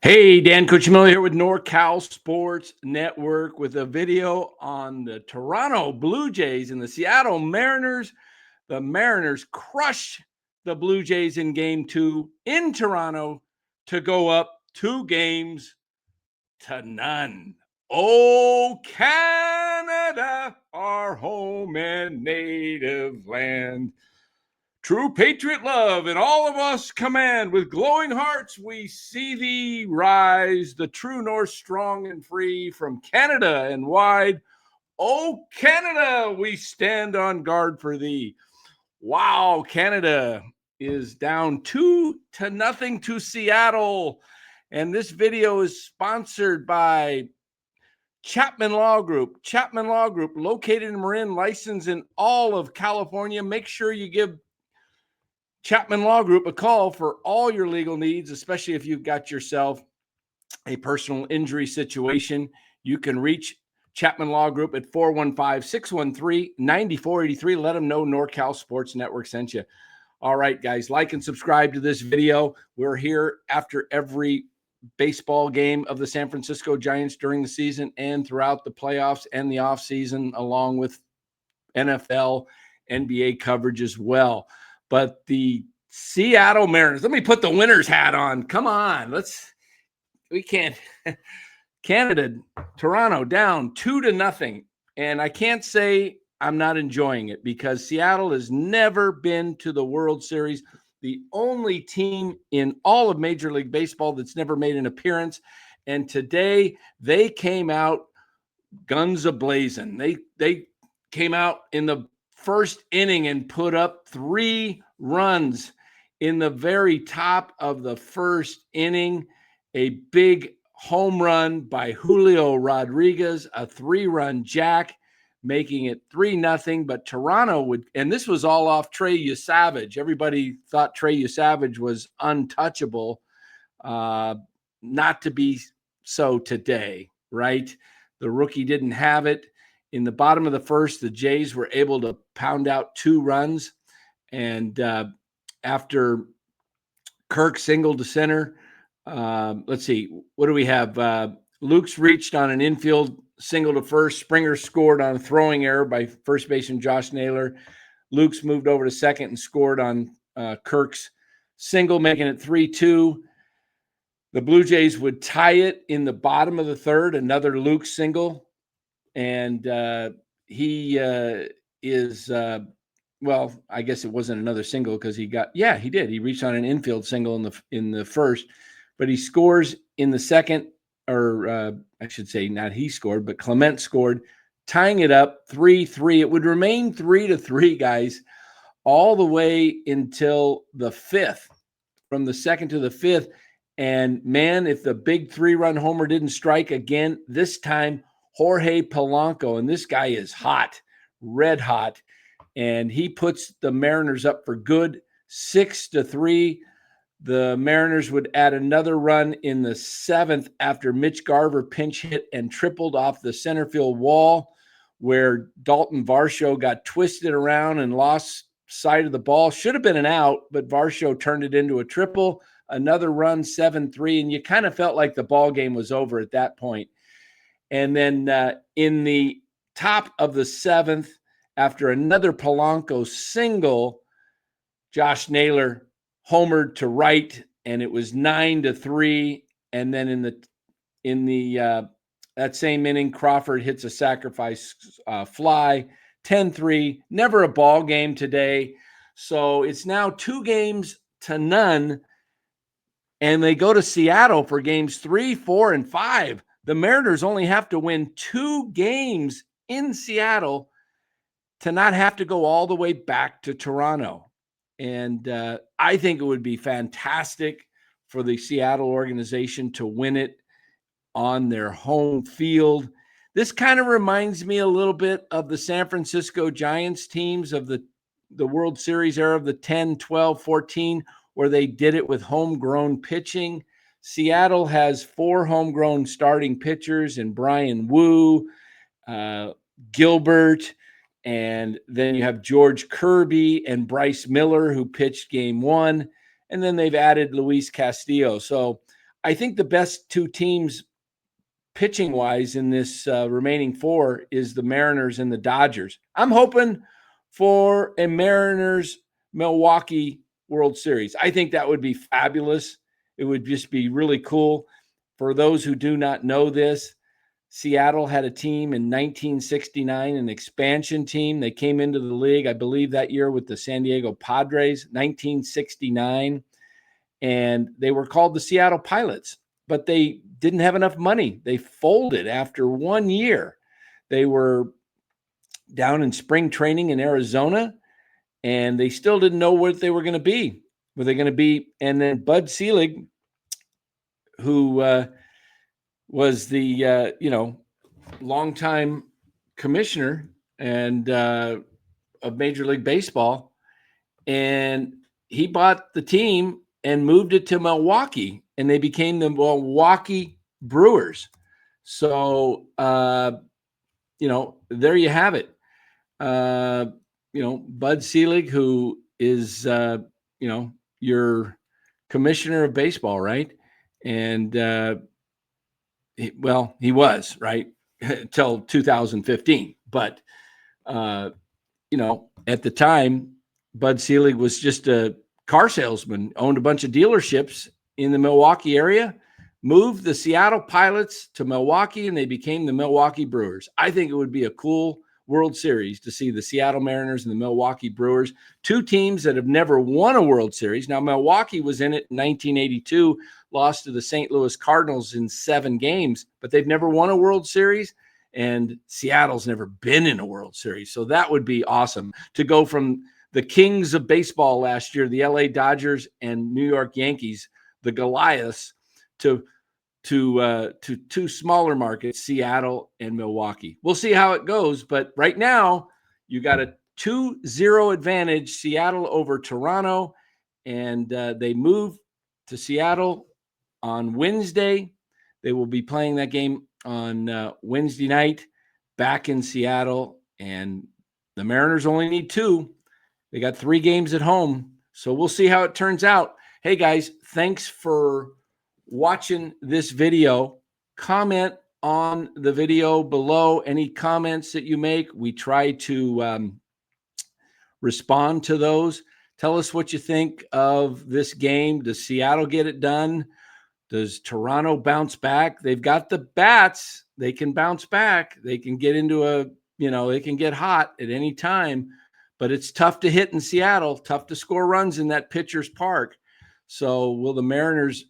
Hey, Dan Cucimillo here with NorCal Sports Network with a video on the Toronto Blue Jays and the Seattle Mariners. The Mariners crushed the Blue Jays in Game 2 in Toronto to go up 2-0. Oh, Canada, our home and native land. True patriot love and all of us command. With glowing hearts we see thee rise, the true north strong and free from Canada and wide. Oh, Canada, we stand on guard for thee. Wow, Canada is down 2-0 to Seattle. And this video is sponsored by Chapman Law Group. Chapman Law Group, located in Marin, licensed in all of California. Make sure you give Chapman Law Group a call for all your legal needs, especially if you've got yourself a personal injury situation. You can reach Chapman Law Group at 415-613-9483. Let them know NorCal Sports Network sent you. All right, guys, like and subscribe to this video. We're here after every baseball game of the San Francisco Giants during the season and throughout the playoffs and the offseason, along with NFL, NBA coverage as well. But the Seattle Mariners, let me put the winner's hat on. Come on, we can't. Canada, Toronto down 2-0. And I can't say I'm not enjoying it because Seattle has never been to the World Series. The only team in all of Major League Baseball that's never made an appearance. And today they came out guns a-blazing. They came out in the first inning and put up 3 runs in the very top of the first inning. A big home run by Julio Rodriguez, a 3-run jack, making it 3-0. But Toronto would, and this was all off Trey Yesavage. Everybody thought Trey Yesavage was untouchable. Not to be so today, right? The rookie didn't have it. In the bottom of the first, the Jays were able to pound out 2 runs. And after Kirk singled to center, let's see, what do we have? Luke's reached on an infield single to first. Springer scored on a throwing error by first baseman Josh Naylor. Luke's moved over to second and scored on Kirk's single, making it 3-2. The Blue Jays would tie it in the bottom of the third, another Luke single. And he is, well, I guess it wasn't another single because he did. He reached on an infield single in the first, but he scores in the second, or I should say not he scored, but Clement scored, tying it up 3-3. It would remain 3-3, guys, all the way until the 5th, from the second to the 5th. And man, if the big 3-run homer didn't strike again, this time Jorge Polanco, and this guy is hot, red hot, and he puts the Mariners up for good, 6-3. The Mariners would add another run in the 7th after Mitch Garver pinch hit and tripled off the center field wall, where Dalton Varsho got twisted around and lost sight of the ball. Should have been an out, but Varsho turned it into a triple. Another run, 7-3, and you kind of felt like the ball game was over at that point. And then in the top of the 7th, after another Polanco single, Josh Naylor homered to right, and it was 9-3. And then in the that same inning, Crawford hits a sacrifice fly, 10-3. Never a ball game today. So it's now 2-0, and they go to Seattle for games 3, 4, and 5. The Mariners only have to win 2 games in Seattle to not have to go all the way back to Toronto. And I think it would be fantastic for the Seattle organization to win it on their home field. This kind of reminds me a little bit of the San Francisco Giants teams of the World Series era of the 10, 12, 14, where they did it with homegrown pitching. Seattle has 4 homegrown starting pitchers in Brian Wu, Gilbert, and then you have George Kirby and Bryce Miller, who pitched game 1. And then they've added Luis Castillo. So I think the best two teams pitching wise in this remaining four is the Mariners and the Dodgers. I'm hoping for a Mariners Milwaukee World Series. I think that would be fabulous. It would just be really cool. For those who do not know this, Seattle had a team in 1969, an expansion team. They came into the league, I believe, that year with the San Diego Padres, 1969, and they were called the Seattle Pilots, but they didn't have enough money. They folded after 1 year. They were down in spring training in Arizona, and they still didn't know what they were going to be. Were they going to be? And then Bud Selig, who was the longtime commissioner and of Major League Baseball, and he bought the team and moved it to Milwaukee, and they became the Milwaukee Brewers. So there you have it. Bud Selig, who is your commissioner of baseball, right? And he was, right, until 2015. But at the time, Bud Selig was just a car salesman, owned a bunch of dealerships in the Milwaukee area, moved the Seattle Pilots to Milwaukee, and they became the Milwaukee Brewers. I think it would be a cool World Series to see the Seattle Mariners and the Milwaukee Brewers, two teams that have never won a World Series. Now, Milwaukee was in it in 1982, lost to the St. Louis Cardinals in 7 games, but they've never won a World Series, and Seattle's never been in a World Series. So that would be awesome to go from the kings of baseball last year, the LA Dodgers and New York Yankees, the Goliaths, to two smaller markets, Seattle and Milwaukee. We'll see how it goes, but right now you got a 2-0 advantage, Seattle over Toronto, and they move to Seattle on Wednesday. They will be playing that game on Wednesday night back in Seattle, and the Mariners only need 2. They got 3 games at home, so we'll see how it turns out. Hey, guys, thanks for watching this video. Comment on the video below. Any comments that you make, we try to respond to those. Tell us what you think of this game. Does Seattle get it done? Does Toronto bounce back? They've got the bats. They can bounce back. They can get into they can get hot at any time, but it's tough to hit in Seattle, tough to score runs in that pitcher's park. So will the Mariners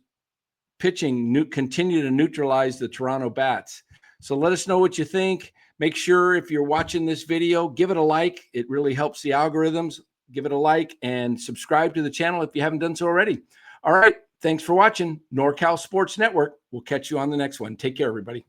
pitching continue to neutralize the Toronto bats? So let us know what you think. Make sure if you're watching this video, give it a like. It really helps the algorithms. Give it a like and subscribe to the channel if you haven't done so already. All right. Thanks for watching NorCal Sports Network. We'll catch you on the next one. Take care, everybody.